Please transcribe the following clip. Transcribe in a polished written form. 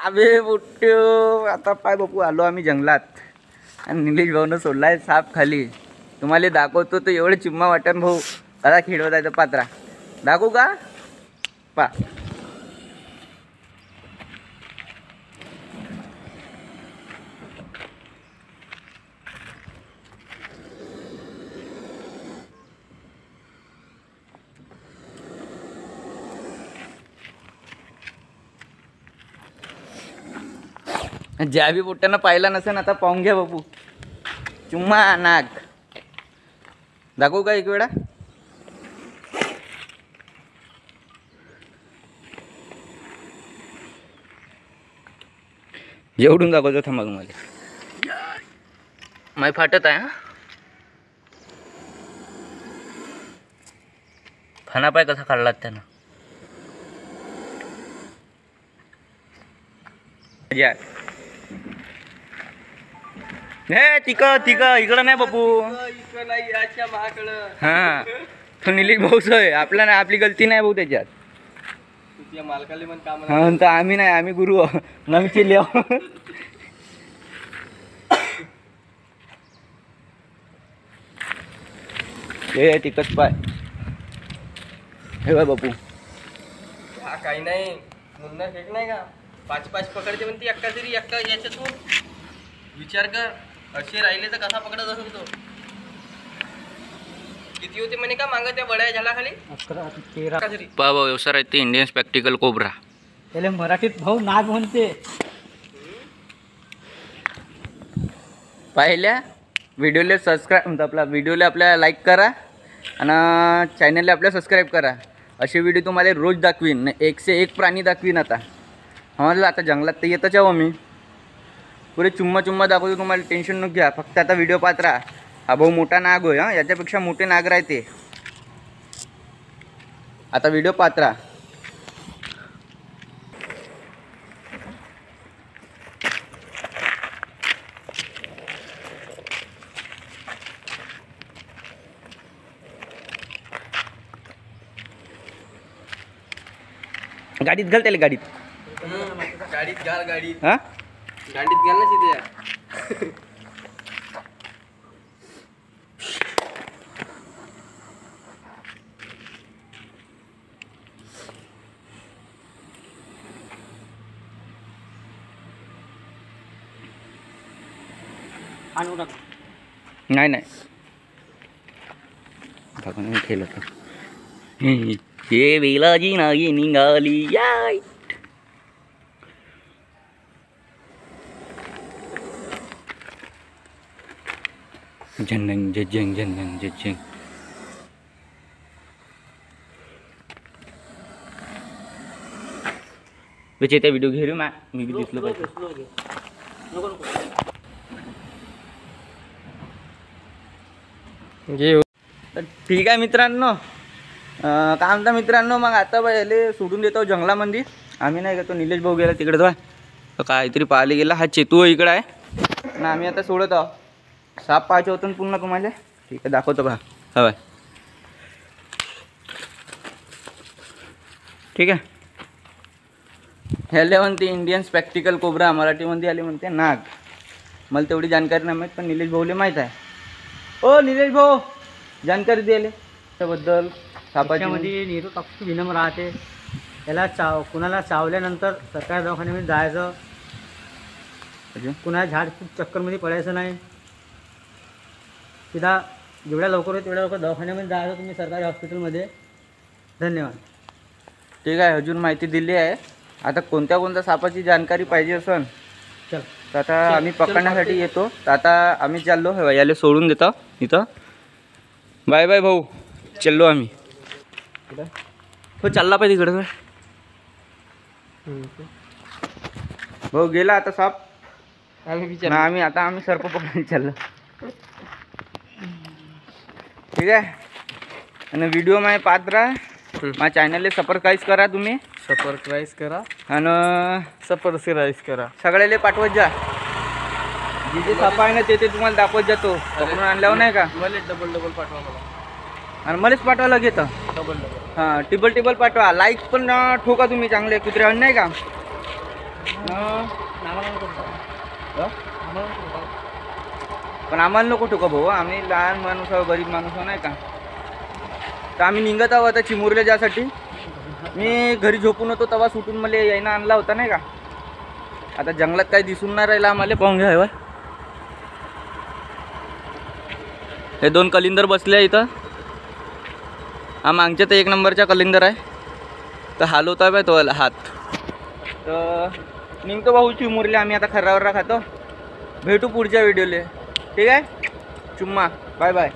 अबे बुट्ट्यो, आता पाय बापू आलो आम्ही जंगलात आणि निलेश भाऊनं सोडलाय साप खाली. तुम्हाला दाखवतो तो एवढे चिम्मा वाटण भाऊ कसा खेळवत आहे तो पात्रा. दाखवू का पा. ज्या बी बुट्ट्यानं पाहिला नसेल आता पाहून घ्या बापू. चुम्मा नाक दाखवू का एक वेळा. एवढून दाखवतो थांबा तुम्हाला. माय फाटत आहे. खाना पाय कसा काढला त्यानं. तिक इकडं नाही बापू. हा तो निलेश भाऊच आहे. आपला नाही, आपली गलती नाही भाऊ त्याच्यात. हा तर आम्ही नाही, आम्ही गुरु नमची लिहा. हे तिकच पाय हे बाय बापू. काही नाही मुन्ना शेट नाही का 5-5 पकडते म्हणते एक्का तरी एक्का याच्यातून. विचार कर असे राहिले तर कसा पकडत असेल तो. किती होते म्हणे का मागं त्या बड्या झाडाखाली 11-13. बाबा व्यवसाय आहे ते इंडियन स्पेक्टिकल कोब्रा. त्याला मराठीत भाऊ नाग म्हणते. पाहिल्या व्हिडिओला सबस्क्राईब आपला व्हिडिओला आपल्या लाईक करा आणि चॅनलला आपल्या सबस्क्राईब करा. असे व्हिडिओ तुम्हाला रोज दाखवीन. 1 से 1 प्राणी दाखवीन. आता आम्हाला आता जंगलात तर येतच आहो मी. पुरे चुम्मा दाखवतो तुम्हाला. टेन्शन नको घ्या. फक्त आता व्हिडिओ पाहत राहा. हा भाऊ मोठा नाग होय. हां याच्यापेक्षा मोठे नाग राहते. आता व्हिडिओ पाहत राहा. गाडीत घाल त्याला गाडीत. गाडीत घाल गाडीत. हां गाडीत घाल ना तिथे. नाही बघून मी खेळत होतो. हे वेलाजी नाही निघाली याय. झंग झंग झंग झंग. बेचे त्या व्हिडिओ घे रे मा. मी बी दिसलो पाहिजे. तर ठीक आहे मित्रांनो. काय म्हणता मित्रांनो. मग आता बायले सोडून देतो जंगलामध्ये. आम्ही नाही का तो निलेश भाऊ गेला तिकडे तो काहीतरी पाहायला गेला. हा चेतू इकडं आहे ना. आम्ही आता सोडत आहो. साप पाहायचे होतं पुन्हा तुम्हाला. ठीक आहे दाखवतो पहा. हवाय ठीक आहे. ह्याला म्हणते इंडियन स्पेक्टिकल कोब्रा. मराठीमध्ये आले म्हणते नाग. मला तेवढी जानकारी नाही माहीत पण निलेश भाऊले माहीत आहे. ओ निलेश भाऊ जानकारी द्यायला त्याबद्दल. सापाच्यामध्ये निरोटॉक्सिक विनम राहते. याला कुणाला चावल्यानंतर सरकारी दवाखान्यामध्ये जायचं. कुणा झाड चक्करमध्ये पडायचं नाही. सीधा जेवढ्या लवकर होईल तेवढ्या लवकर दवाखान्यामध्ये जायचं तुम्ही सरकारी हॉस्पिटलमध्ये. धन्यवाद. ठीक आहे. अजून माहिती दिली आहे. आता कोणत्या सापाची जानकारी पाहिजे असेल चल तर आता आम्ही पकडण्यासाठी येतो. तर आता आम्ही चाललो. याला सोडून देतो इथं. बाय बाय भाऊ. चाललो आम्ही. हो चालला पाहिजे तिकडं. भाऊ गेला आता साप. आम्ही सर्प पकडून चाललो. ठीक आहे. आणि व्हिडिओ माझ्या पाहत राहा. माझ्या चॅनलला सबस्क्राईब करा तुम्ही. सबस्क्राईब करा आणि सबस्क्राईब करा. सगळ्याला पाठवत जा. जे साप आहे ना ते तुम्हाला दाखवत जातो. पकडून आणल्यावर नाही का. मला डबल पाठवा मला. आणि मलाच पाठवायला घेतं. डबल हां टिबल पाठवा. लाईक पण ठोका तुम्ही चांगले कुत्र्यावर नाही का. पण आम्हाला नको ठोका भाऊ, आम्ही लहान माणूस आहो, गरीब माणूस आहो नाही का. तर आम्ही निघत आहोत आता चिमुरले जासाठी. मी घरी झोपून होतो तेव्हा सुटून मला यायनं आणला होता नाही का. आता जंगलात काही दिसून नाही राहिलं आम्हाला. पाहून घ्या हवा, हे 2 कलिंदर बसले आहे इथं. हा मागच्या तर 1 नंबरचा कलिंदर आहे. तर हालवता बाय तो हात. तर निघतो भाऊ चिमुरले आम्ही आता. खर्रावर्रा खातो. भेटू पुढच्या व्हिडिओले. ठीक आहे. चुम्मा. Bye bye.